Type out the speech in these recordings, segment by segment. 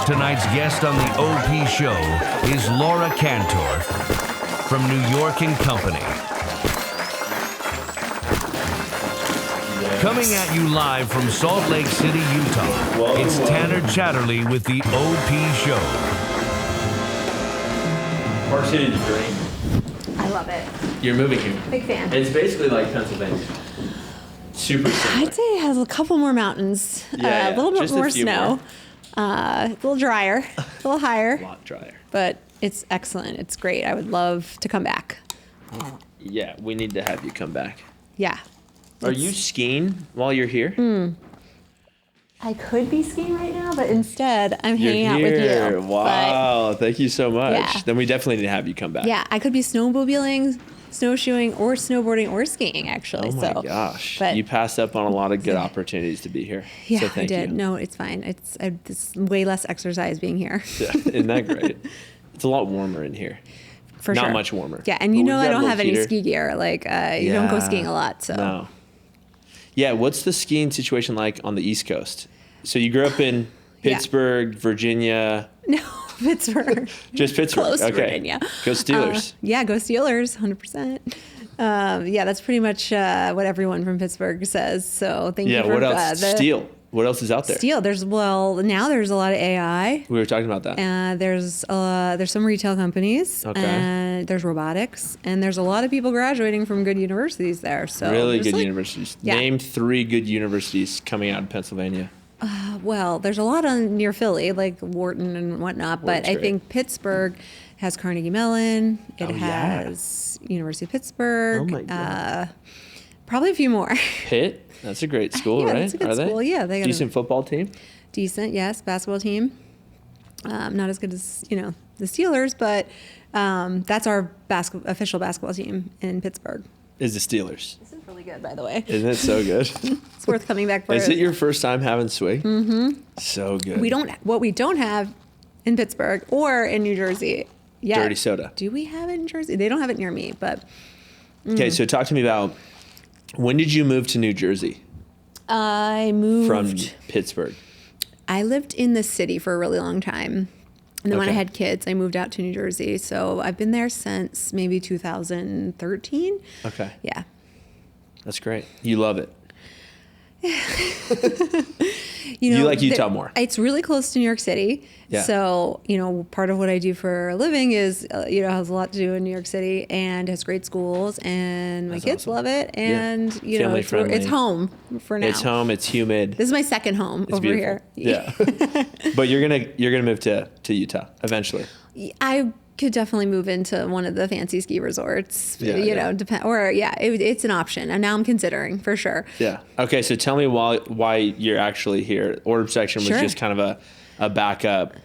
Tonight's guest on the OP show is Laura Cantor from New York and Company. Coming at you live from Salt Lake City, Utah, it's Tanner Chatterley with the OP show. Park City's a dream. I love it. You're moving here. Big fan. It's basically like Pennsylvania. Super similar. I'd say it has a couple more mountains, a little bit more snow, a little drier, a little higher. A lot drier. But it's excellent. It's great. I would love to come back. Yeah, we need to have you come back. Yeah. Are you skiing while you're here? I could be skiing right now, but instead I'm hanging out with you. Wow, thank you so much. Yeah. Then we definitely need to have you come back. Yeah, I could be snowmobiling, snowshoeing, or snowboarding or skiing, actually. Oh my gosh. But you passed up on a lot of good opportunities to be here. Yeah, so thank I did. You. No, it's fine. It's way less exercise being here. Yeah, isn't that great? It's a lot warmer in here. For Not sure. much warmer. Yeah, and I don't have any ski gear. Like, you don't go skiing a lot, so. No. Yeah, what's the skiing situation like on the East Coast? So you grew up in Pittsburgh, Virginia. No, Pittsburgh. Just Pittsburgh. Close okay. to Virginia. Go Steelers. Yeah, go Steelers, 100%. Yeah, that's pretty much what everyone from Pittsburgh says. So thank you for what else? Steel. What else is out there? Steel. Now there's a lot of AI. We were talking about that. There's some retail companies. Okay. And there's robotics. And there's a lot of people graduating from good universities there. So really good universities. Yeah. Name 3 good universities coming out of Pennsylvania. Well, there's a lot near Philly, like Wharton and whatnot. But I think Pittsburgh has Carnegie Mellon. It has University of Pittsburgh. Oh my God. Probably a few more. Pitt? That's a great school, yeah, right? That's a good school. Yeah, they got decent football team. Decent, yes, basketball team. Not as good as the Steelers, but that's our official basketball team in Pittsburgh. Is the Steelers? This is really good, by the way. Isn't it so good? It's worth coming back for. Is it your first time having swig? Mm-hmm. So good. What we don't have in Pittsburgh or in New Jersey yet. Dirty soda. Do we have it in Jersey? They don't have it near me, but. Okay, so talk to me about, when did you move to New Jersey? I moved from Pittsburgh. I lived in the city for a really long time. And then when I had kids, I moved out to New Jersey. So I've been there since maybe 2013. Okay. Yeah. That's great. You love it. You like Utah more. It's really close to New York City. Yeah. So, part of what I do for a living is, has a lot to do in New York City and has great schools and my kids love it. And, Family friendly. It's home for now. It's home. It's humid. This is my second home over beautiful. here. Yeah. But you're gonna move to Utah eventually. I could definitely move into one of the fancy ski resorts, it's an option. And now I'm considering for sure. Yeah. Okay. So tell me why you're actually here. Order section was just kind of a backup.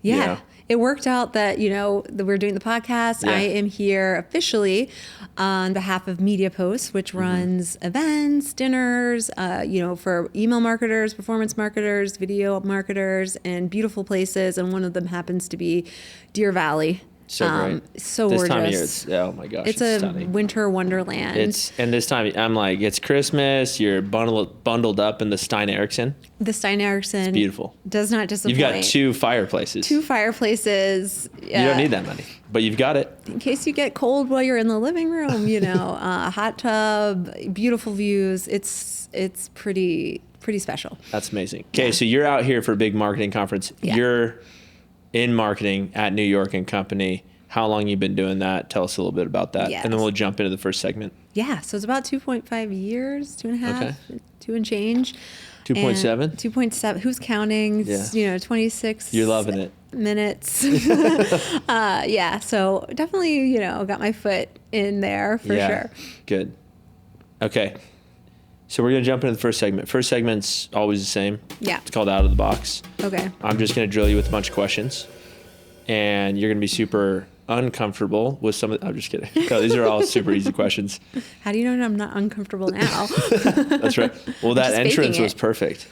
Yeah. It worked out that, that we're doing the podcast. Yeah. I am here officially on behalf of Media Post, which runs events, dinners, for email marketers, performance marketers, video marketers, and beautiful places. And one of them happens to be Deer Valley. So great. So this gorgeous. Time of year, oh my gosh, it's a stunning. winter wonderland. And this time, I'm like, it's Christmas. You're bundled up in the Stein Eriksen. The Stein Eriksen. It's beautiful. Does not disappoint. You've got 2 fireplaces. 2 fireplaces. You don't need that many, but you've got it. In case you get cold while you're in the living room, a hot tub, beautiful views. It's pretty special. That's amazing. Okay, so you're out here for a big marketing conference. Yeah. You're in marketing at New York and Company. How long you been doing that? Tell us a little bit about that. Yes. And then we'll jump into the first segment. Yeah, so it's about 2.5 years, 2.5, Okay. 2 and change. 2.7? 2.7. Who's counting? Yeah. 26. You're loving it. Minutes. So definitely, got my foot in there for sure. Good. Okay. So we're going to jump into the first segment. First segment's always the same. Yeah. It's called Out of the Box. Okay. I'm just going to drill you with a bunch of questions. And you're going to be super uncomfortable with some of I'm just kidding. No, these are all super easy questions. How do you know I'm not uncomfortable now? That's right. Well, that entrance was perfect.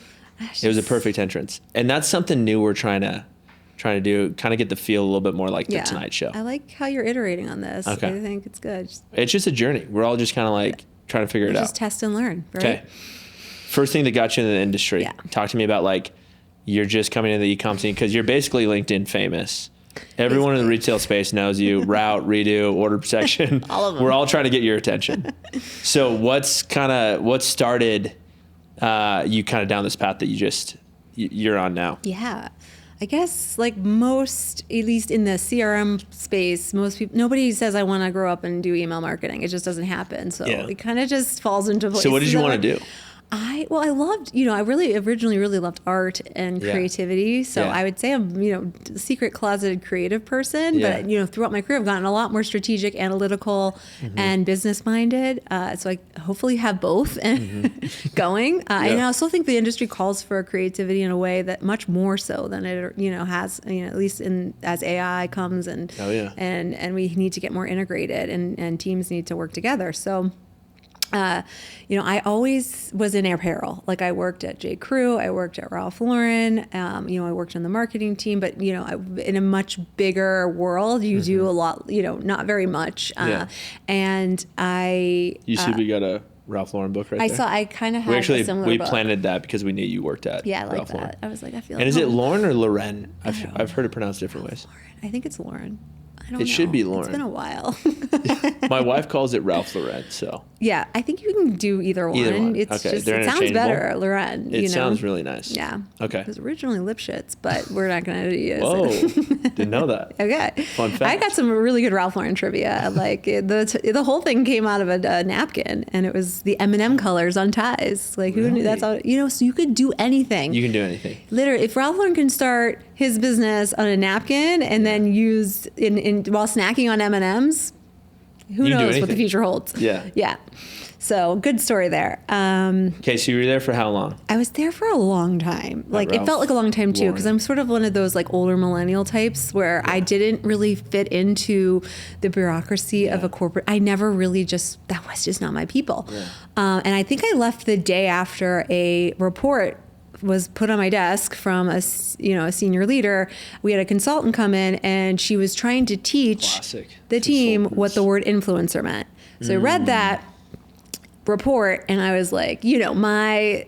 It was a perfect entrance. And that's something new we're trying to do, kind of get the feel a little bit more like the Tonight Show. I like how you're iterating on this. Okay. I think it's good. It's just a journey. We're all just kind of like trying to figure it out. Just test and learn, right? Okay. First thing that got you in the industry. Yeah. Talk to me about like you're just coming into the e-com scene because you're basically LinkedIn famous. Everyone in the retail space knows you. Route, redo, order section. All of them. We're all trying to get your attention. So what started you kind of down this path that you're on now? Yeah. I guess like most, at least in the CRM space, most people, nobody says I want to grow up and do email marketing. It just doesn't happen. So it kind of just falls into place. So what did you want to do? I loved, I originally really loved art and creativity. So I would say I'm, a secret closeted creative person, but throughout my career, I've gotten a lot more strategic, analytical, and business minded. So I hopefully have both going. And I also think the industry calls for creativity in a way that much more so than it, has, at least as AI comes and we need to get more integrated and teams need to work together. So I always was in apparel. Like I worked at J. Crew, I worked at Ralph Lauren, I worked on the marketing team, but, in a much bigger world, you do a lot, not very much. And You see we got a Ralph Lauren book right there? I kind of had a similar we book. planted that because we knew you worked at I like Ralph that. Lauren. I was like, I feel And is it Lauren or Loren? I've heard it pronounced different ways. Lauren. I think it's Lauren. I don't know. It should be Lauren. It's been a while. My wife calls it Ralph Lauren, so. Yeah, I think you can do either one. It's okay. just, They're it sounds better, Lauren. It sounds really nice. Yeah. Okay. It was originally Lipschitz, but we're not going to use Whoa, it. didn't know that. Okay. Fun fact. I got some really good Ralph Lauren trivia. Like the whole thing came out of a napkin, and it was the M&M colors on ties. Like who knew that's all? So you could do anything. You can do anything. Literally, if Ralph Lauren can start his business on a napkin and then use while snacking on M&Ms, who knows what the future holds? Yeah. Yeah. So good story there. Okay, so you were there for how long? I was there for a long time. Like it felt like a long time too, because I'm sort of one of those like older millennial types where I didn't really fit into the bureaucracy of a corporate. I never really that was just not my people. Yeah. And I think I left the day after a report was put on my desk from a senior leader. We had a consultant come in and she was trying to teach the team what the word influencer meant. So I read that report and I was like, my,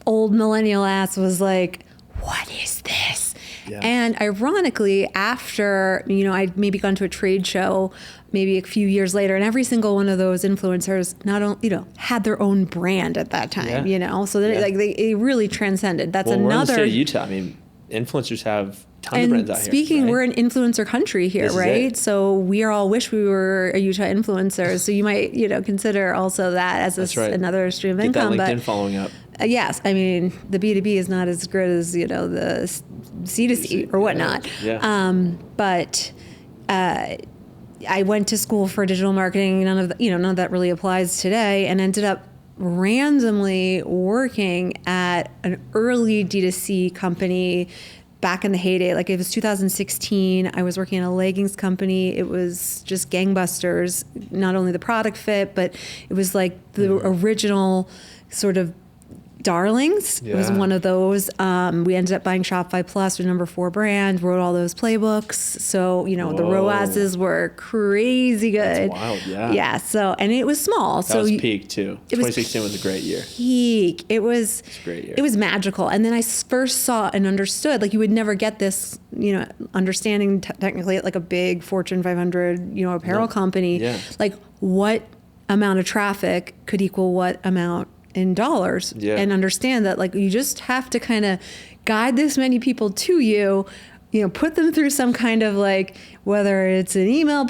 old millennial ass was like, what is this? Yeah. And ironically, after, I'd maybe gone to a trade show maybe a few years later, and every single one of those influencers not only, had their own brand at that time, so that they really transcended. That's another. We're in the state of Utah. I mean, influencers have tons of brands out here. Speaking, we're an influencer country here, right? So we all wish we were a Utah influencer. So you might, consider also that as another stream of income. Get that LinkedIn following up. Yes, I mean the B2B is not as good as the C2C or whatnot. But I went to school for digital marketing. None of that really applies today, and ended up randomly working at an early D2C company back in the heyday. Like it was 2016. I was working in a leggings company. It was just gangbusters. Not only the product fit, but it was like the original sort of darlings. It was one of those. We ended up buying Shopify Plus, the number 4 brand, wrote all those playbooks. So, the ROASs were crazy good. That's wild, yeah. Yeah, so, and it was small. That was peak too. 2016 was a great year. Peak. It was a great year. It was magical. And then I first saw and understood, like you would never get this, understanding technically at like a big Fortune 500, apparel company. Yeah. Like what amount of traffic could equal what amount in dollars, and understand that like you just have to kind of guide this many people to you, put them through some kind of like, whether it's an email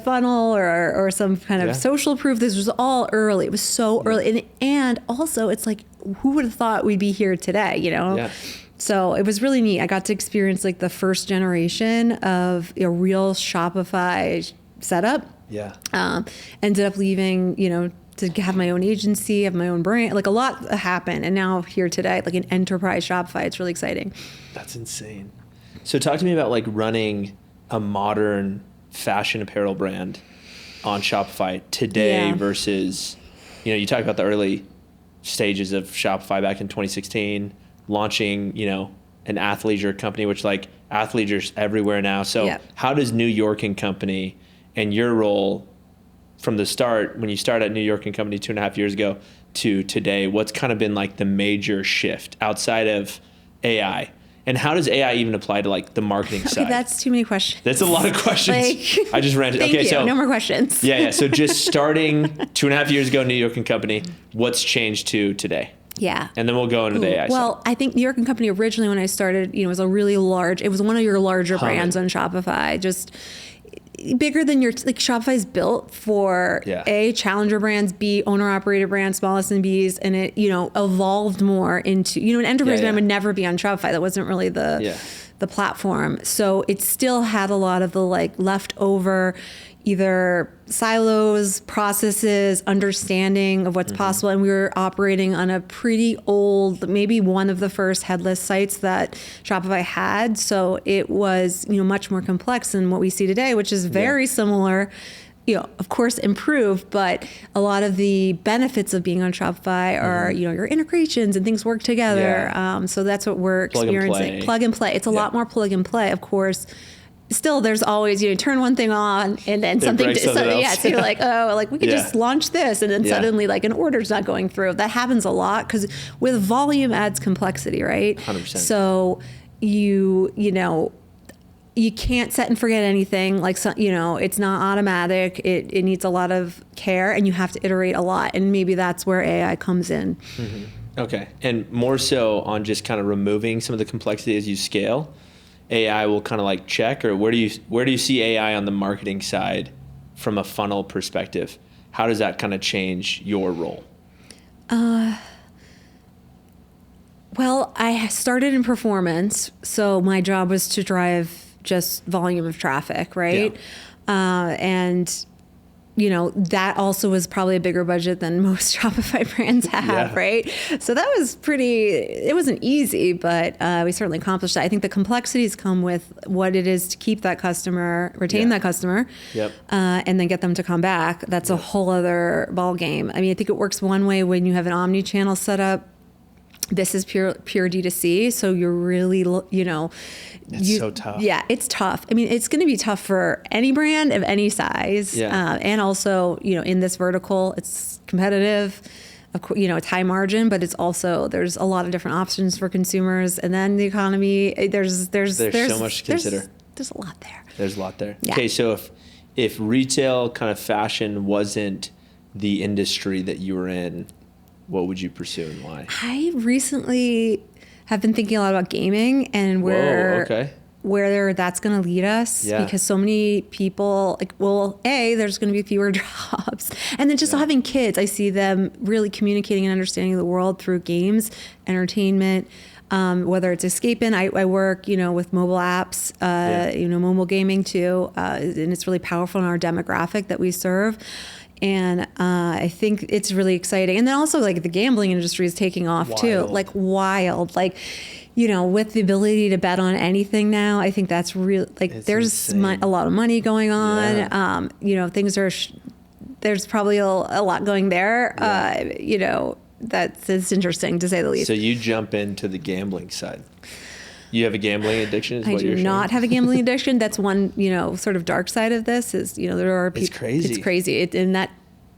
funnel or some kind of social proof. This was all early. It was so early. And also it's like, who would have thought we'd be here today, So it was really neat. I got to experience like the first generation of a real Shopify setup. Yeah. Ended up leaving, to have my own agency, have my own brand, like a lot happened. And now here today, like an enterprise Shopify, it's really exciting. That's insane. So talk to me about like running a modern fashion apparel brand on Shopify today versus, you talk about the early stages of Shopify back in 2016, launching, an athleisure company, which like athleisure's everywhere now. So how does New York & Company and your role from the start, when you started at New York & Company 2.5 years ago to today, what's kind of been like the major shift outside of AI? And how does AI even apply to like the marketing side? That's too many questions. That's a lot of questions. I just ranted. Thank okay, you. so No more questions. Yeah. So just starting 2.5 years ago, New York and Company, what's changed to today? Yeah. And then we'll go into the AI Well, side. I think New York and Company originally when I started, was a really large, it was one of your larger brands on Shopify, just bigger than like Shopify is built for A, challenger brands, B, owner operated brands, small SMBs, and it, evolved more into, an enterprise brand would never be on Shopify. That wasn't really the platform. So it still had a lot of the like leftover either silos, processes, understanding of what's possible. And we were operating on a pretty old, maybe one of the first headless sites that Shopify had. So it was, much more complex than what we see today, which is very similar, of course improved, but a lot of the benefits of being on Shopify are, your integrations and things work together. So that's what we're experiencing. Plug and play. It's a lot more plug and play, of course. Still, there's always, turn one thing on and then something else. So you're like, we could just launch this. And then suddenly like an order's not going through. That happens a lot because with volume adds complexity, right? 100%. So you can't set and forget anything. Like, it's not automatic. It needs a lot of care and you have to iterate a lot. And maybe that's where AI comes in. Mm-hmm. Okay. And more so on just kind of removing some of the complexity as you scale. AI will kind of like check, or where do you see AI on the marketing side from a funnel perspective? How does that kind of change your role? Well, I started in performance, so my job was to drive just volume of traffic, right? And that also was probably a bigger budget than most Shopify brands have, right? So that was it wasn't easy, but we certainly accomplished that. I think the complexities come with what it is to keep that customer, retain that customer, and then get them to come back. That's a whole other ball game. I mean, I think it works one way when you have an omni-channel setup. This is pure D2C, so you're really, It's so tough. Yeah, it's tough. I mean, it's going to be tough for any brand of any size. And also, in this vertical, it's competitive. It's high margin, but it's also, there's a lot of different options for consumers. And then the economy, there's so much to consider. There's a lot there. There's a lot there. Yeah. Okay, so if retail kind of fashion wasn't the industry that you were in, what would you pursue and why? I recently have been thinking a lot about gaming and where that's going to lead us because so many people there's going to be fewer jobs, and then just having kids, I see them really communicating and understanding the world through games, entertainment, whether it's escaping. I work, with mobile apps, mobile gaming too, and it's really powerful in our demographic that we serve. And I think it's really exciting. And then also like the gambling industry is taking off too, like wild, like, with the ability to bet on anything now. I think that's real. Like there's a lot of money going on. Things are, there's probably a lot going there. It's interesting to say the least. So you jump into the gambling side. You have a gambling addiction? I do not have a gambling addiction. That's one, sort of dark side of this is, there are people. It's crazy. It's crazy.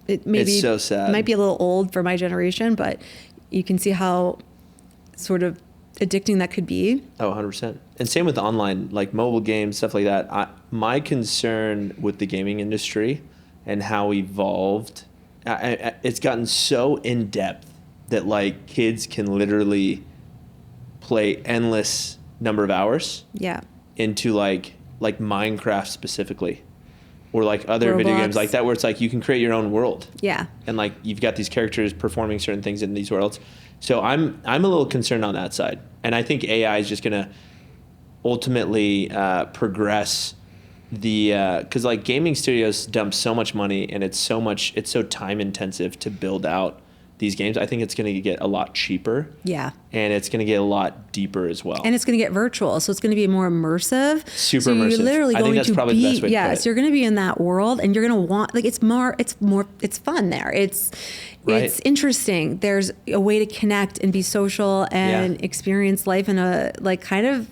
It's so sad. It might be a little old for my generation, but you can see how sort of addicting that could be. Oh, 100%. And same with online, like mobile games, stuff like that. My concern with the gaming industry and how evolved, it's gotten so in depth that like kids can literally play endless number of hours into like Minecraft specifically, or like other video games like that where it's like you can create your own world. And like you've got these characters performing certain things in these worlds. So I'm a little concerned on that side. And I think AI is just going to ultimately progress because like gaming studios dump so much money and it's so time intensive to build out these games. I think it's going to get a lot cheaper. And it's going to get a lot deeper as well. And it's going to get virtual. So it's going to be more immersive. Super immersive. You're literally I think that's probably the best way to put it. So you're going to be in that world and you're going to want, like, it's fun there. It's interesting. There's a way to connect and be social and experience life in a, like, kind of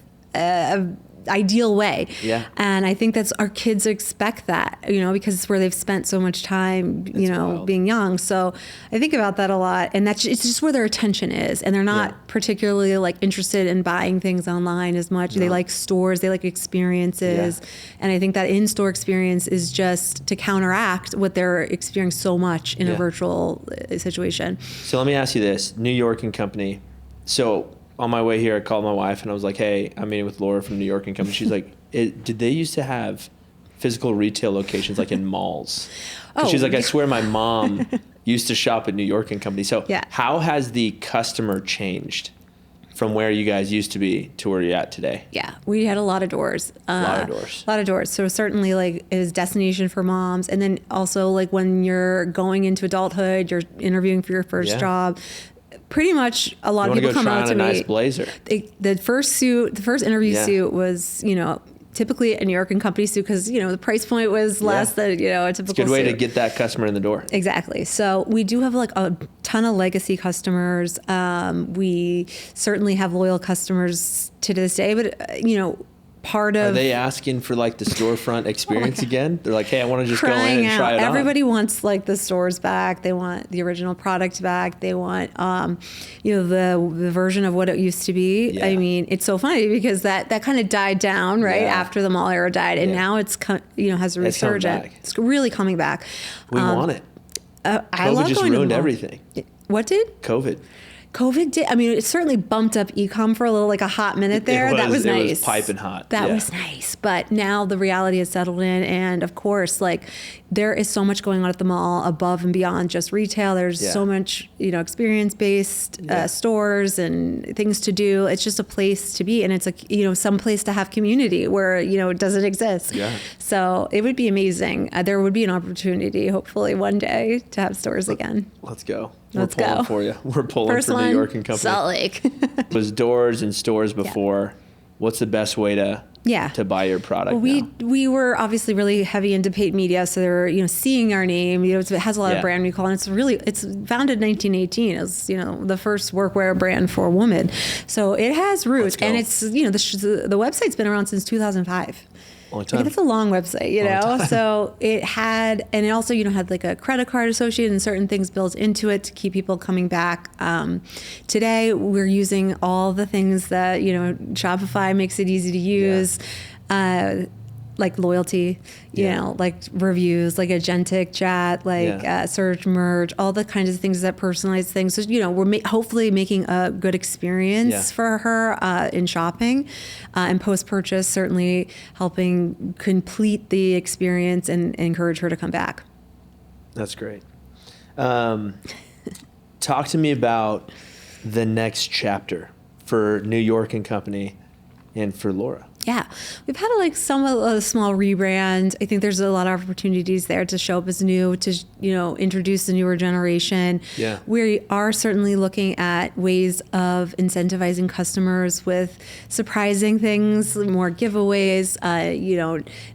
ideal way. Yeah. And I think that's our kids expect that, because it's where they've spent so much time, wild. being young. So I think about that a lot, and it's just where their attention is, and they're not particularly like interested in buying things online as much. They like stores, they like experiences. And I think that in-store experience is just to counteract what they're experiencing so much in a virtual situation. So let me ask you this, New York and Company. So on my way here, I called my wife and I was like, hey, I'm meeting with Laura from New York and Company. She's like, did they used to have physical retail locations like in malls? She's like, I swear my mom used to shop at New York and Company. So how has the customer changed from where you guys used to be to where you're at today? Yeah, we had a lot of doors. A lot of doors. So certainly like it was destination for moms. And then also like when you're going into adulthood, you're interviewing for your first job. Pretty much a lot of people come out to me. You want to go try on a nice blazer. The first interview suit was, typically a New York and Company suit because, the price point was less than, a typical suit. It's a good way to get that customer in the door. Exactly. So we do have like a ton of legacy customers. We certainly have loyal customers to this day, but, part of... Are they asking for like the storefront experience again? They're like, hey, I want to just go in and try it on. Everybody wants like the stores back. They want the original product back. They want, the version of what it used to be. Yeah. I mean, it's so funny because that kind of died down after the mall era died. And now it's, has a resurgence. It's really coming back. We want it. I love COVID just going to ruined the mall. everything. What did? COVID did. I mean, it certainly bumped up e-com for a little, like a hot minute there. That was nice. It was piping hot. That was nice. But now the reality has settled in. And of course, like there is so much going on at the mall above and beyond just retail. There's so much, experience-based stores and things to do. It's just a place to be. And it's like, some place to have community where, it doesn't exist. Yeah. So it would be amazing. There would be an opportunity, hopefully one day, to have stores again. Let's go. Let's We're pulling go. for you. We're pulling First for one, New York and Company. Salt Lake. It was doors and stores before. What's the best way to buy your product? Well, we were obviously really heavy into paid media, so they're seeing our name. It has a lot of brand recall, and it's founded in 1918 as the first workwear brand for a woman. So it has roots, and it's the website's been around since 2005. Long time. Like, it's a long website, So it had, and it also, had like a credit card associated and certain things built into it to keep people coming back. Today, we're using all the things that, Shopify makes it easy to use. Like loyalty, like reviews, like agentic chat, like search, merge, all the kinds of things that personalize things. So, we're hopefully making a good experience for her in shopping, and post-purchase, certainly helping complete the experience and encourage her to come back. That's great. Talk to me about the next chapter for New York and Company and for Laura. Yeah, we've had a small rebrand. I think there's a lot of opportunities there to show up as new, to introduce the newer generation. Yeah, we are certainly looking at ways of incentivizing customers with surprising things, more giveaways.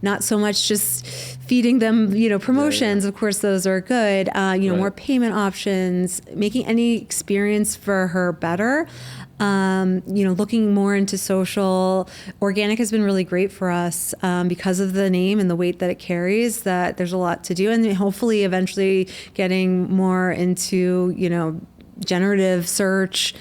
Not so much just feeding them, promotions. Of course, those are good. More payment options, making any experience for her better. Looking more into social. Organic has been really great for us because of the name and the weight that it carries, that there's a lot to do. And hopefully eventually getting more into, generative search,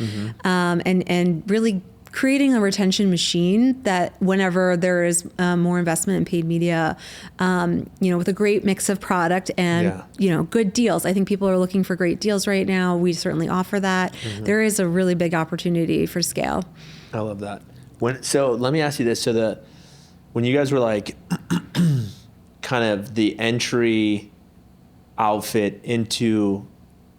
and really creating a retention machine that whenever there is more investment in paid media, with a great mix of product and, good deals. I think people are looking for great deals right now. We certainly offer that. There is a really big opportunity for scale. I love that. So let me ask you this. So when you guys were like kind of the entry outfit into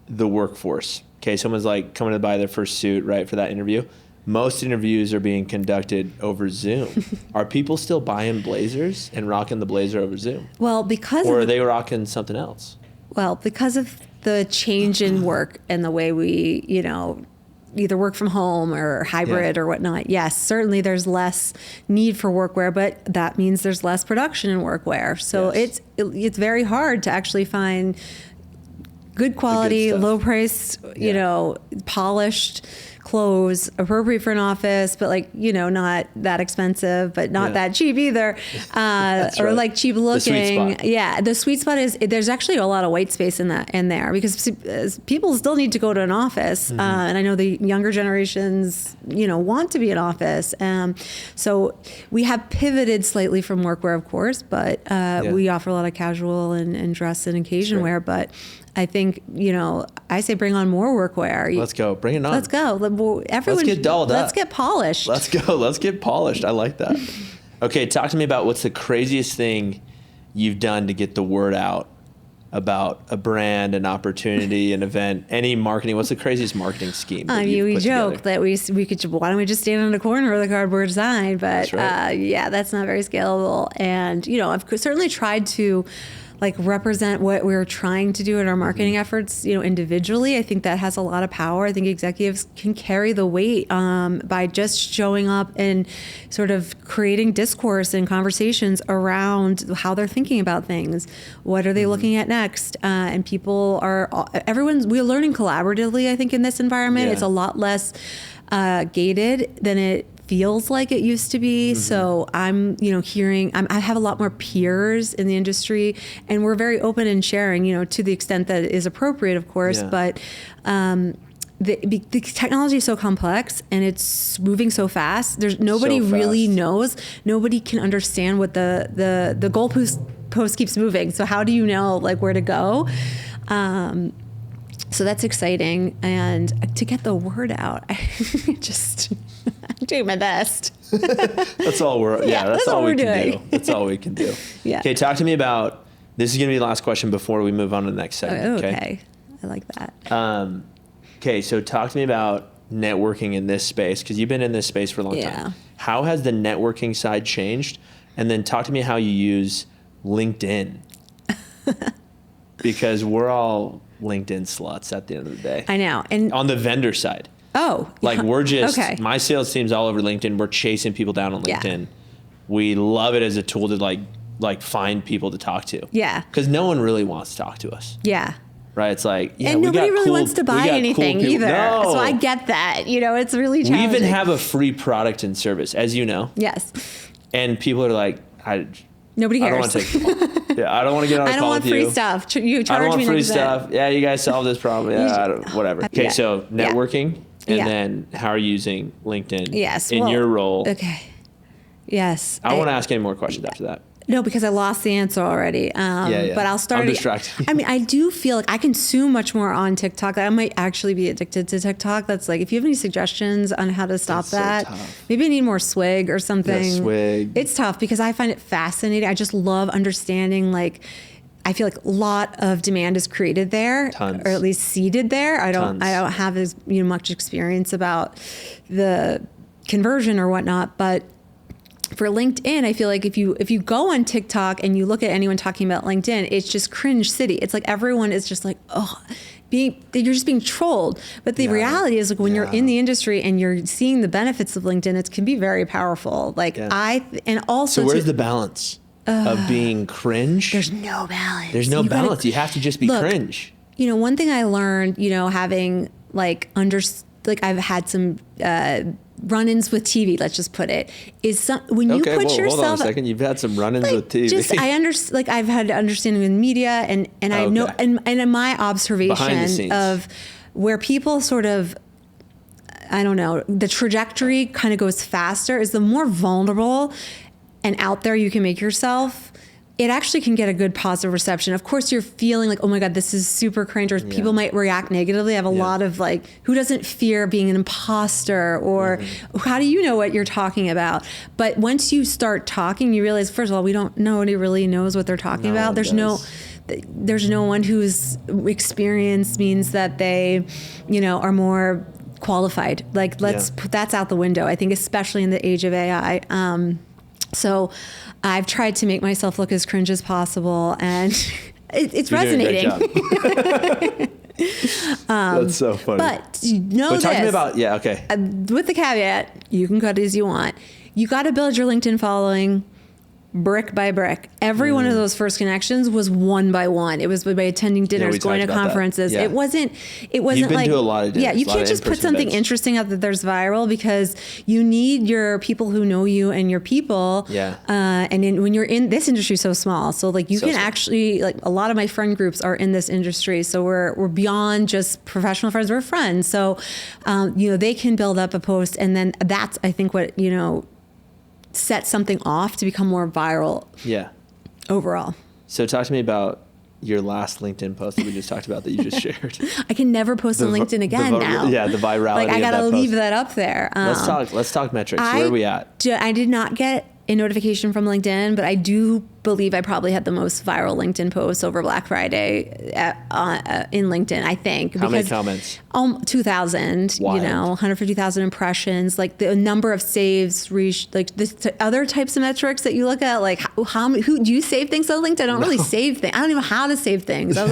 the workforce, okay, someone's like coming to buy their first suit, right, for that interview. Most interviews are being conducted over Zoom. Are people still buying blazers and rocking the blazer over Zoom? Well, or are they rocking something else? Well, because of the change in work and the way we, either work from home or hybrid or whatnot. Yes, certainly there's less need for workwear, but that means there's less production in workwear. So it's very hard to actually find good quality, low price, polished clothes appropriate for an office, but like, not that expensive, but not that cheap either. Or like cheap looking. The sweet spot is there's actually a lot of white space in there because people still need to go to an office. And I know the younger generations, want to be in office. So we have pivoted slightly from workwear, of course, but we offer a lot of casual and dress and occasion wear. But I think, I say bring on more workwear. Let's go. Bring it on. Let's go. Everyone, let's get dolled up. Let's get polished. Let's go. Let's get polished. I like that. Okay, talk to me about what's the craziest thing you've done to get the word out about a brand, an opportunity, an event, any marketing. What's the craziest marketing scheme? We joke that we could, why don't we just stand on a corner with a cardboard sign? But that's not very scalable. And, I've certainly tried to represent what we're trying to do in our marketing efforts, individually. I think that has a lot of power. I think executives can carry the weight by just showing up and sort of creating discourse and conversations around how they're thinking about things. What are they looking at next? And we're learning collaboratively, I think, in this environment. It's a lot less gated than it feels like it used to be. So I'm, I have a lot more peers in the industry, and we're very open in sharing, to the extent that it is appropriate, of course. But the technology is so complex and it's moving so fast. There's nobody really knows. Nobody can understand what the goalpost keeps moving. So how do you know where to go? So that's exciting, and to get the word out, I'm doing my best. That's all that's all we can do. That's all we can do. Okay, talk to me about, this is going to be the last question before we move on to the next segment. Okay. I like that. Okay, so talk to me about networking in this space, because you've been in this space for a long time. How has the networking side changed? And then talk to me how you use LinkedIn. Because we're all LinkedIn sluts at the end of the day. I know. And on the vendor side. We're just, my sales team's all over LinkedIn. We're chasing people down on LinkedIn. We love it as a tool to find people to talk to. Because no one really wants to talk to us. Right? It's and nobody really wants to buy anything either. No. So I get that. It's really challenging. We even have a free product and service, as you know. Yes. And people are like, nobody cares. I don't want to take the call. I don't want to get on a call with you. I don't want free stuff. You charge me. I don't want free stuff. Yeah, you guys solve this problem. Whatever. Okay, so networking, and then how are you using LinkedIn in your role? Okay. Yes. I won't ask any more questions after that. No, because I lost the answer already. But I'll start. I'm distracted. I do feel like I consume much more on TikTok. I might actually be addicted to TikTok. That's if you have any suggestions on how to stop that, maybe I need more swig or something. Yeah, swig. It's tough because I find it fascinating. I just love understanding I feel like a lot of demand is created there, or at least seeded there. I don't have as much experience about the conversion or whatnot, but for LinkedIn, I feel like if you go on TikTok and you look at anyone talking about LinkedIn, it's just cringe city. It's everyone is just you're just being trolled. But the reality is when you're in the industry and you're seeing the benefits of LinkedIn, it can be very powerful. So where's the balance of being cringe? There's no balance. There's no balance. You have to just be cringe. One thing I learned, having I've had some run-ins with TV, let's just put it, is when you put yourself. Hold on a second. You've had some run-ins with TV. I've had understanding in media, and I know, and in my observation of where people sort of, I don't know, the trajectory kind of goes faster is the more vulnerable and out there you can make yourself. It actually can get a good positive reception. Of course, you're feeling oh my God, this is super cringe, or people might react negatively. I have a lot of who doesn't fear being an imposter, or how do you know what you're talking about? But once you start talking, you realize, first of all, nobody really knows what they're talking about. There's no one whose experience means that they, are more qualified. Let's put that's out the window, I think, especially in the age of AI. So I've tried to make myself look as cringe as possible, and it's resonating. That's so funny. But talk to me about, with the caveat, you can cut it as you want. You got to build your LinkedIn following brick by brick. Every one of those first connections was one by one. It was by attending dinners, going to conferences. Yeah. It wasn't You've been like, to a lot of dinners, yeah, you can't just put something interesting out that there's viral, because you need your people who know you and your people. Yeah. When you're in this industry, so small. So like you can actually, like a lot of my friend groups are in this industry. So we're beyond just professional friends. We're friends. So, they can build up a post, and then that's, I think, what, set something off to become more viral. Yeah. Overall. So talk to me about your last LinkedIn post that we just talked about that you just shared. I can never post on LinkedIn again now. Yeah, the virality. Like I gotta gotta leave that up there. Let's talk metrics. Where are we at? I did not get a notification from LinkedIn, but I do believe I probably had the most viral LinkedIn posts over Black Friday in LinkedIn, I think. How many comments? 2,000, Wild. 150,000 impressions. Like the number of saves reached, like the other types of metrics that you look at, like who do you save things on LinkedIn? I don't really save things. I don't even know how to save things. I was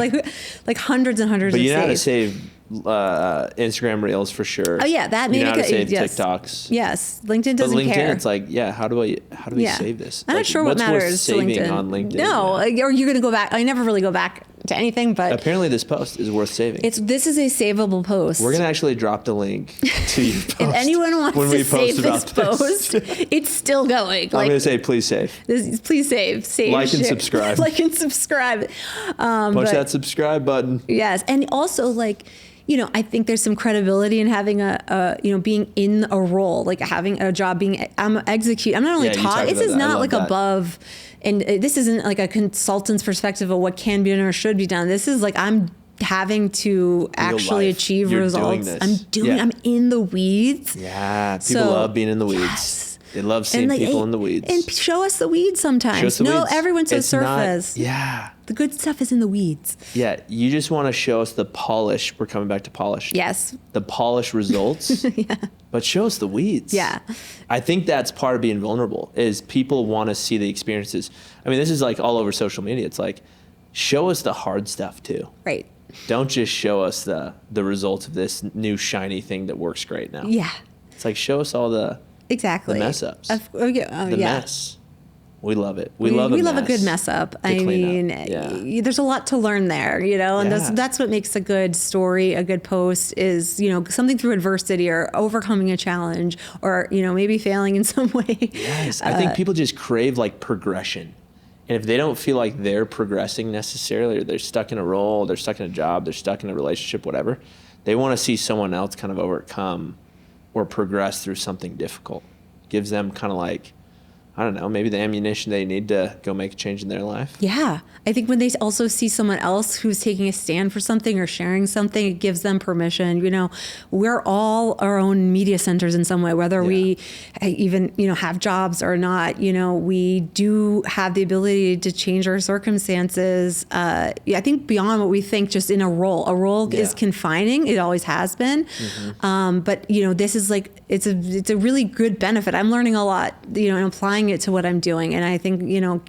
like hundreds and hundreds but of you know how to saves. save Instagram Reels for sure. Oh yeah, that you maybe know how to save yes. TikToks. Yes, LinkedIn doesn't but LinkedIn, care. it's like, how do I save this? I'm not sure what what's worth matters to saving LinkedIn. on LinkedIn. No, or you're going to go back. I never really go back to anything, but apparently this post is worth saving. This is a savable post. We're going to actually drop the link to your post. If anyone wants to save this post, this. it's still going. I'm going to say, please save. Please save. Like and subscribe. Like and subscribe. Push that subscribe button. Yes, and also I think there's some credibility in having being in a role, like having a job, I'm not only taught, this is not like above, and this isn't like a consultant's perspective of what can be done or should be done. This is like, I'm having to actually achieve results. I'm in the weeds. Yeah. People love being in the weeds. Yes. They love seeing people in the weeds. And show us the weeds sometimes. Everyone's so surface. Yeah. The good stuff is in the weeds. Yeah. You just want to show us the polish. We're coming back to polish. Yes. The polished results. Yeah. But show us the weeds. Yeah. I think that's part of being vulnerable, is people want to see the experiences. I mean, this is like all over social media. It's like, show us the hard stuff too. Right. Don't just show us the results of this new shiny thing that works great now. Yeah. It's like, show us all the mess ups. The mess. We love it. We love a good mess up. I mean, there's a lot to learn there, and that's what makes a good story, a good post is, something through adversity or overcoming a challenge or, maybe failing in some way. Yes. I think people just crave like progression. And if they don't feel like they're progressing necessarily, or they're stuck in a role, they're stuck in a job, they're stuck in a relationship, whatever, they want to see someone else kind of overcome or progress through something difficult. Gives them kind of like, I don't know, maybe the ammunition they need to go make a change in their life. Yeah. I think when they also see someone else who's taking a stand for something or sharing something, it gives them permission. We're all our own media centers in some way, whether we even, have jobs or not. We do have the ability to change our circumstances. I think beyond what we think, just in a role. A role is confining. It always has been. Mm-hmm. But, this is like, it's a really good benefit. I'm learning a lot, and applying it to what I'm doing. And I think,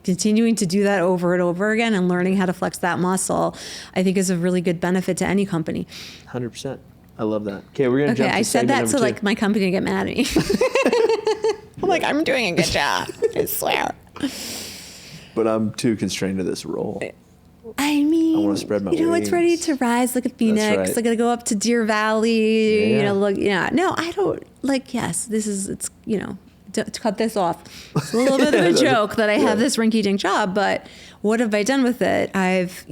continuing to do that over and over again and learning how to flex that muscle, I think is a really good benefit to any company. 100%. I love that. Okay, we're going to jump to I said that so like my company to get mad at me. I'm like, I'm doing a good job. I swear. But I'm too constrained to this role. I mean, I want to spread my wings. It's ready to rise like a phoenix. Right. I got to go up to Deer Valley. No, I don't to cut this off. It's a little bit of a joke that I have this rinky-dink job, but what have I done with it? I've,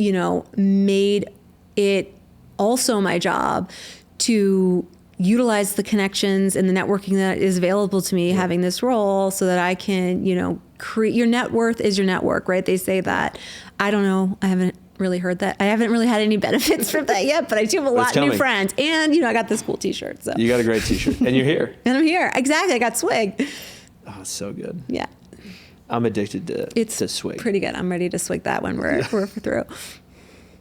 made it also my job to utilize the connections and the networking that is available to me having this role so that I can, create your net worth is your network, right? They say that. I don't know. I haven't really heard that. I haven't really had any benefits from that yet, but I do have a lot of new friends. And, I got this cool t-shirt. So you got a great t-shirt and you're here. And I'm here. Exactly. I got swig. Oh, it's so good. Yeah. I'm addicted to swig. Pretty good. I'm ready to swig that when we're through.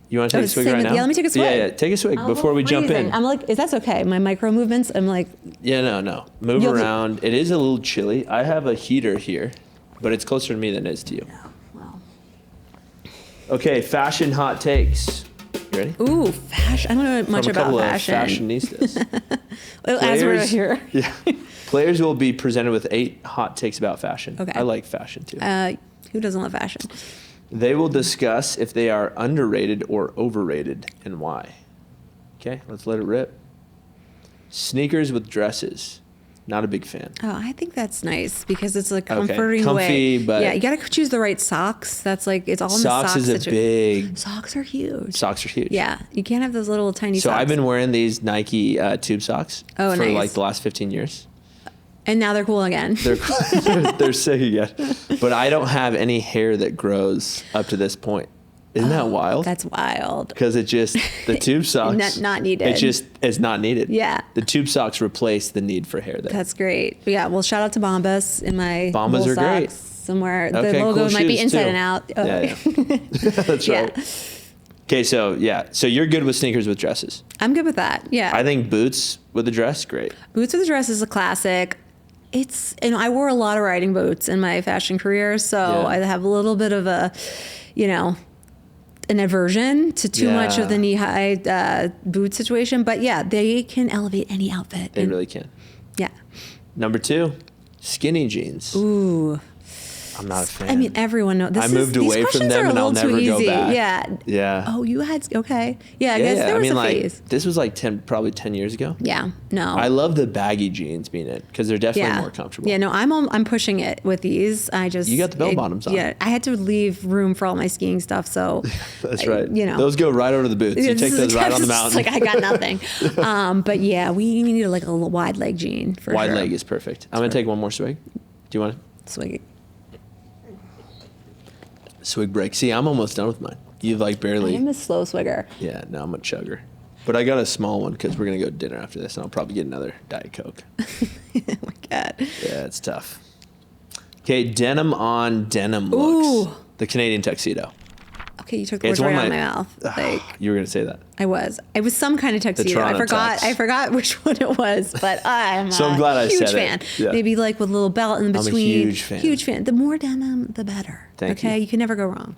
You want to take a swig right now? Yeah, let me take a swig. Yeah. Take a swig before we jump in. I'm like, that's okay. My micro movements, I'm like. Yeah, no. Move around. It is a little chilly. I have a heater here, but it's closer to me than it is to you. Oh, well. Okay, fashion hot takes. You ready? Ooh, fashion. I don't know much about fashion. Fashionistas. Well, as we're here. Yeah. Players will be presented with 8 hot takes about fashion. Okay. I like fashion too. Who doesn't love fashion? They will discuss if they are underrated or overrated and why. Okay, let's let it rip. Sneakers with dresses. Not a big fan. Oh, I think that's nice because it's a comforting Comfy, way. but yeah, you got to choose the right socks. That's like, it's all in socks the socks. is a big. Socks are huge. Socks are huge. Yeah, you can't have those little tiny So socks. I've been wearing these Nike tube socks for nice. like the last 15 years. And now they're cool again. They're sick again. But I don't have any hair that grows up to this point. Isn't that wild? That's wild. Because it just, the tube socks. Not needed. It's not needed. Yeah. The tube socks replace the need for hair there. That's great. But yeah, well, shout out to Bombas in my Bombas wool are great. socks somewhere. Okay, the logo cool might be shoes, inside too. and out. Oh. Yeah. That's right. Yeah. Okay, so you're good with sneakers with dresses. I'm good with that. Yeah. I think boots with a dress, great. Boots with a dress is a classic. I wore a lot of riding boots in my fashion career, so Yeah. I have a little bit of a, an aversion to too much of the knee-high boot situation. But yeah, they can elevate any outfit. They really can. Yeah. Number 2, skinny jeans. Ooh. I'm not a fan. I mean, everyone knows. I moved away from them and I'll never go back. Yeah. Yeah. Oh, you had, okay. Yeah, I guess there was a phase. This was like probably 10 years ago. Yeah, no. I love the baggy jeans being in because they're definitely more comfortable. Yeah, no, I'm pushing it with these. You got the bell bottoms on. Yeah, I had to leave room for all my skiing stuff, so. That's right. Those go right over to the boots. You take those right on the mountain. Like I got nothing. But yeah, we need like a little wide leg jean for wide sure. leg is perfect. I'm gonna take one more swig. Do you want to? Swig. Swig break. See, I'm almost done with mine. You've like barely. I'm a slow swigger. Yeah, no, I'm a chugger. But I got a small one because we're going to go to dinner after this, and I'll probably get another Diet Coke. Oh my God. Yeah, it's tough. Okay, denim on denim Ooh. looks. The Canadian tuxedo. Okay, you took the words right out of my mouth. Like You were going to say that. I was. It was some kind of tuxedo. Toronto I forgot which one it was, but I'm So I'm glad I huge said fan. it. Yeah. Maybe like with a little belt in between. I'm a huge fan. Huge fan. The more denim, the better. Thank you. You can never go wrong.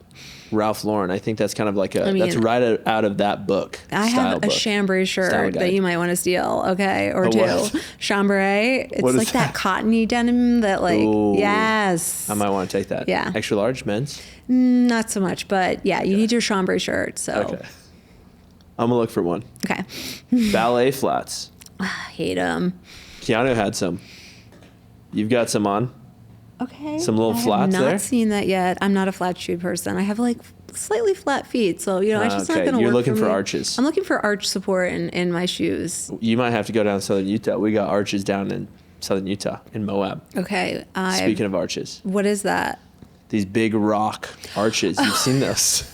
Ralph Lauren. I think that's kind of like that's right out of that book. I have a book. chambray Style shirt guide. that you might want to steal, okay, or A two. what? Chambray. It's What is like that cottony denim that like, Ooh. yes. I might want to take that. Yeah. Extra large men's. Not so much, but yeah, you need your chambray shirt. So Okay. I'm going to look for one. okay. Ballet flats. I hate them. Keanu had some. You've got some on. Okay. Some little flats I have there? not seen that yet. I'm not a flat shoe person. I have like slightly flat feet, so it's just not Okay, going to work. you're looking for me. arches. I'm looking for arch support in my shoes. You might have to go down to Southern Utah. We got arches down in Southern Utah, in Moab. Okay. Speaking of arches, What is that? these big rock arches. You've seen those.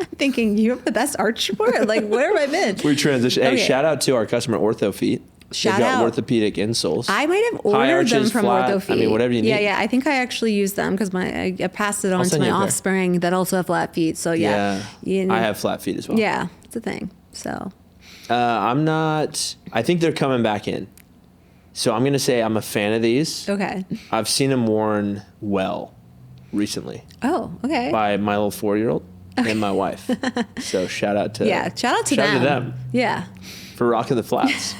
I'm thinking you have the best arch support. Like, where have I been? We transition. Hey, Okay. shout out to our customer Ortho Feet. Shout They've got out. orthopedic insoles. I might have High ordered them arches, from flat, OrthoFeet. I mean, whatever you need. Yeah. I think I actually used them because I passed it on to send my you a pair. offspring that also have flat feet. So yeah. I have flat feet as well. Yeah, it's a thing. So I'm not. I think they're coming back in. So I'm going to say I'm a fan of these. okay. I've seen them worn well recently Oh, okay. by my little 4-year-old and my wife. So shout out to Shout out to them. Yeah. for rocking the flats.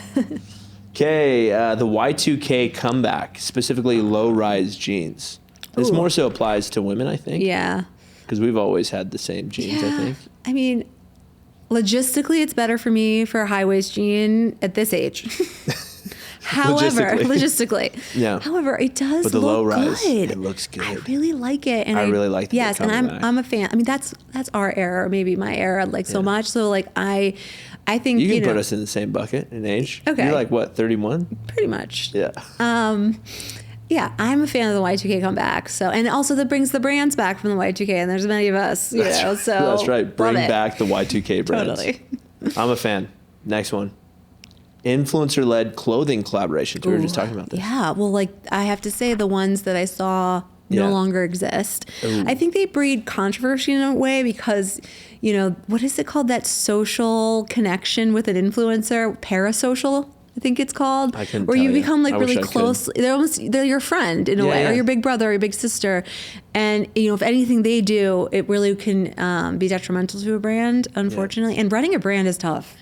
Okay, the Y2K comeback, specifically low-rise jeans. This Ooh. more so applies to women, I think. Yeah. Because we've always had the same jeans, I think. I mean, logistically, it's better for me for a high waist jean at this age. However, logistically. Yeah. However, it does But the look low rise, good. it looks good. I really like it, and I really like that Yes, they're and coming back. I'm a fan. I mean, that's our era, or maybe my era, like so much. So like I think You can put us in the same bucket in age. Okay. You're like, what, 31? pretty much. Yeah. Yeah, I'm a fan of the Y2K comeback. So, and also that brings the brands back from the Y2K, and there's many of us, you know. So That's right. Bring love it. back the Y2K brands. Totally. I'm a fan. Next one. Influencer-led clothing collaborations. We were just talking about this. Yeah, well, like I have to say, the ones that I saw Yeah. no longer exist. Ooh. I think they breed controversy in a way because, you know, what is it called? That social connection with an influencer, parasocial, I think it's called, I couldn't where tell you you. become like I wish really I could. close. They're your friend in a Yeah, way, yeah. or your big brother or your big sister. And, you know, if anything they do, it really can be detrimental to a brand, unfortunately. And running a brand is tough.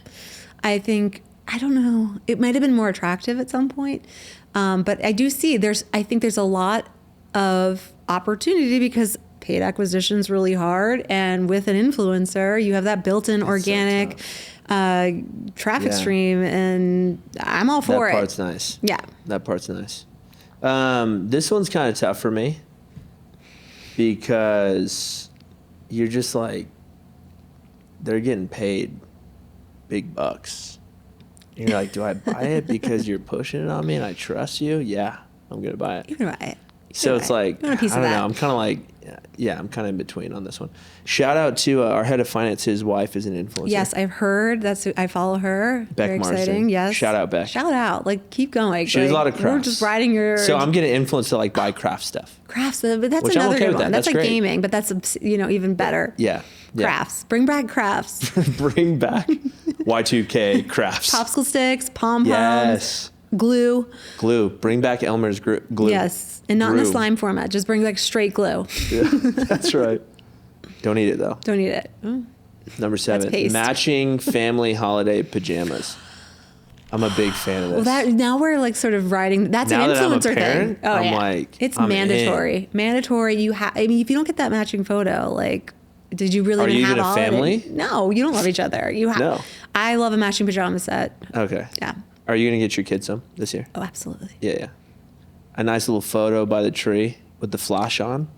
I think, I don't know, it might have been more attractive at some point. But I do see I think there's a lot of opportunity because paid acquisition's really hard. And with an influencer, you have that built-in organic traffic stream, and I'm all for it. That part's nice. Yeah. That part's nice. This one's kind of tough for me because you're just like, they're getting paid big bucks. And you're like, do I buy it because you're pushing it on me and I trust you? Yeah, I'm going to buy it. You're going to buy it. So it's like, I don't know. I'm kind of like, I'm kind of in between on this one. Shout out to our head of finance. His wife is an influencer. Yes, I've heard. I follow her. Beck Very Marsden. exciting. Yes. Shout out, Beck. Shout out. Like, keep going. She does a lot of crafts. We're just riding your... So I'm getting influenced to like buy craft stuff. Crafts, but that's Which I'm another okay good with one. that. That's like great. gaming, but that's, even better. Yeah. Crafts. Bring back crafts. Bring back Y2K crafts. Popsicle sticks, pom-poms. Yes. Glue. Bring back Elmer's glue. Yes. And not in a slime format. Just bring like straight glue. Yeah, that's right. Don't eat it though. Don't eat it. Oh. Number 7, paste. matching family holiday pajamas. I'm a big fan of this. Well, now we're like sort of riding. That's Now an that I'm a influencer parent, thing. Oh, I'm yeah. like, It's I'm mandatory. in. Mandatory. I mean, if you don't get that matching photo, like, did you really Are you have even a family? No, you don't love each other. No. I love a matching pajama set. Okay. Yeah. Are you gonna get your kids some this year? Oh, absolutely. Yeah. A nice little photo by the tree with the flash on.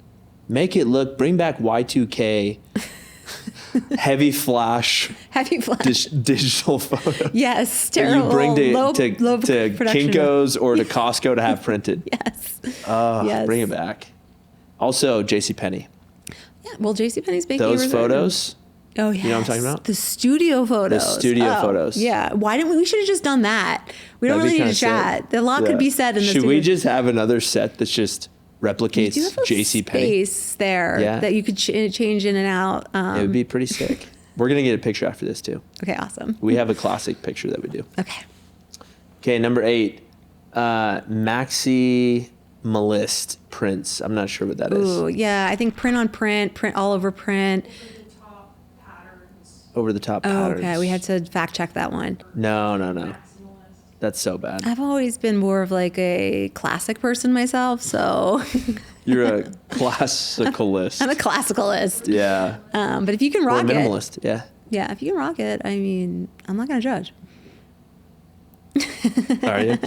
Make it look. Bring back Y2K. Heavy flash. Digital photo. Yes, That terrible. you bring to low production. Kinko's or to Costco to have printed. Yes. Yes. Bring it back. Also, JCPenney. Yeah. Well, JCPenney's making Those photos. Oh yeah. You know what I'm talking about? The studio photos. The studio photos. Yeah. Why didn't we should have just done that? We don't really need to chat. A lot could be said in the Should we just have another set that's just replicates JCPenney? Space there that you could change in and out. It would be pretty sick. We're going to get a picture after this too. Okay, awesome. We have a classic picture that we do. Okay, number 8. Maximalist prints. I'm not sure what that is. Ooh, yeah. I think print on print all over print. Over the top patterns. Okay, we had to fact check that one. No. That's so bad. I've always been more of like a classic person myself, so. You're a classicalist. I'm a classicalist. Yeah. But if you can rock or a minimalist, yeah. Yeah, if you can rock it, I mean, I'm not going to judge. Are you?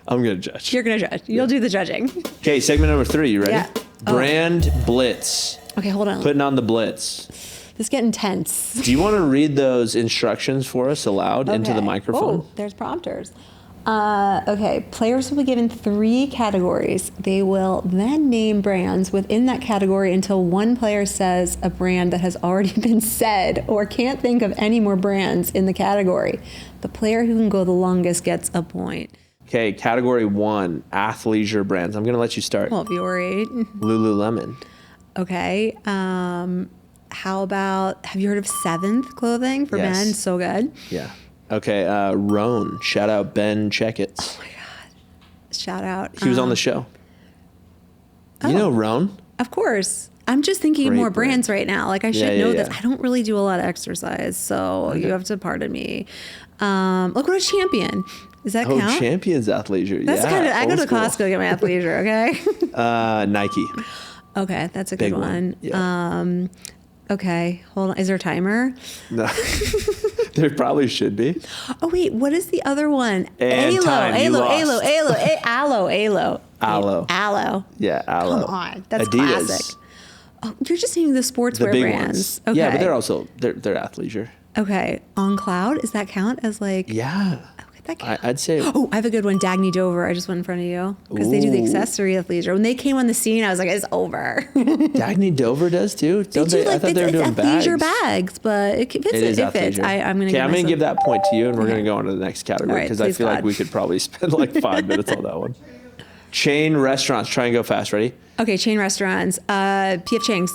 I'm going to judge. You're going to judge. You'll do the judging. Okay, segment number 3. You ready? Yeah. Brand Blitz. Okay, hold on. Putting on the Blitz. This is getting tense. Do you want to read those instructions for us aloud into the microphone? Oh, there's prompters. Okay, players will be given 3 categories. They will then name brands within that category until one player says a brand that has already been said or can't think of any more brands in the category. The player who can go the longest gets a point. Okay, category 1, athleisure brands. I'm going to let you start. Well, if you worried. Lululemon. Okay. How about, have you heard of Seventh clothing for men? So good. Yeah. Okay, Roan. Shout out Ben Checketts. Oh my God. Shout out. He was on the show. You know Roan? Of course. I'm just thinking of more brands right now. Like I should know this. I don't really do a lot of exercise, so you have to pardon me. Look, what a Champion. Does that count? Oh, Champion's athleisure. That's kind of. I go to Costco to get my athleisure. Okay. Nike. Okay, that's a good one. Yeah. Okay, hold on. Is there a timer? No. There probably should be. Oh wait, what is the other one? And Alo. Aloe. Yeah, Aloe. Come on, that's Adidas. classic. Oh, you're just naming the sportswear big brands. ones. Okay. Yeah, but they're also they're athleisure. Okay, On Cloud, does that count as like? Yeah. I'd say. Oh, I have a good one. Dagny Dover. I just went in front of you because they do the accessory athleisure. When they came on the scene, I was like, it's over. Dagny Dover does too. I thought they were doing athleisure bags, but it fits. It fits. I'm gonna. Okay, I'm gonna give that point to you, and we're gonna go on to the next category because I feel like we could probably spend like 5 minutes on that one. Chain restaurants. Try and go fast. Ready? Okay, chain restaurants. P.F. Chang's.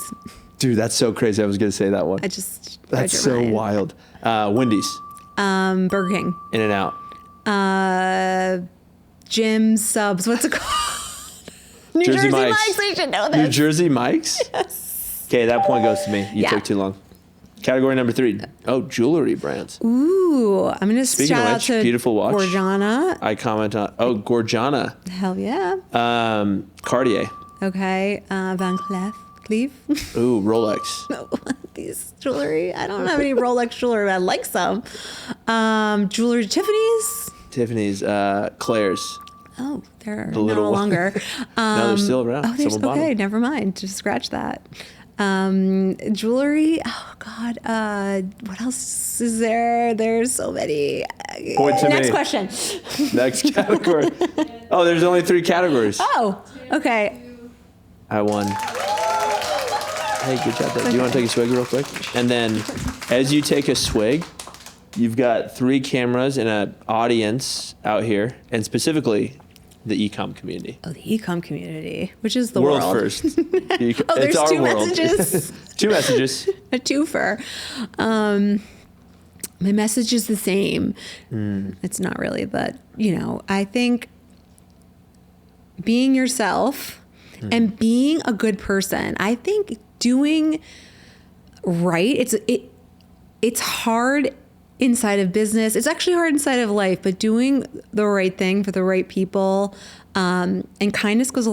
Dude, that's so crazy. I was gonna say that one. That's so wild. Wendy's. Burger King. In-N-Out. Jim Subs. What's it called? New Jersey Jersey Mike's. We should know this. New Jersey Mike's? Yes. Okay, that point goes to me. You took too long. Category number 3. Oh, jewelry brands. Ooh, I'm going to shout out to beautiful watch. Gorgiana. I comment on, Gorgiana. Hell yeah. Cartier. Okay, Van Cleef. Cleve. Ooh, Rolex. No, these jewelry. I don't have any Rolex jewelry, but I like some. Jewelry, Tiffany's. Tiffany's, Claire's. Oh, they're The little no one. longer. No, they're still around. Oh, there's, Someone bought okay, them. never mind. Just scratch that. Jewelry. Oh God. What else is there? There's so many. Point to Next me. question. Next category. Oh, there's only 3 categories. Oh, okay. I won. Hey, good job. Do you want to take a swig real quick? And then as you take a swig, you've got 3 cameras and an audience out here, and specifically the e-com community. Oh, the ecom community, which is the World world. first. Oh, It's there's our 2 world. messages. 2 messages. A twofer. My message is the same. It's not really, but I think being yourself and being a good person. I think doing right. It's hard inside of business. It's actually hard inside of life, but doing the right thing for the right people, and kindness goes a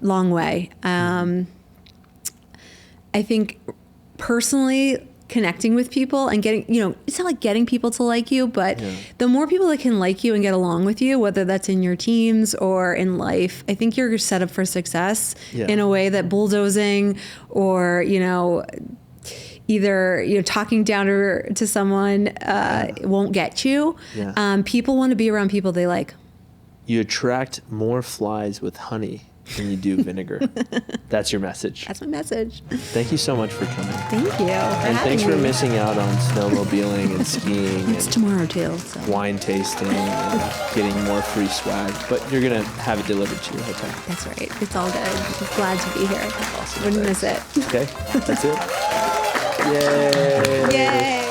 long way. I think personally connecting with people and getting, it's not like getting people to like you, but the more people that can like you and get along with you, whether that's in your teams or in life, I think you're set up for success in a way that bulldozing or, either talking down to someone won't get you. People want to be around people they like. You attract more flies with honey than you do vinegar. That's your message. That's my message. Thank you so much for coming. Thank you. And thanks for missing out on snowmobiling and skiing It's and tomorrow too. So. wine tasting and getting more free swag. But you're going to have it delivered to your hotel. That's right. It's all good. I'm glad to be here. Awesome. Wouldn't miss it. Okay, that's it. Yay. Yay.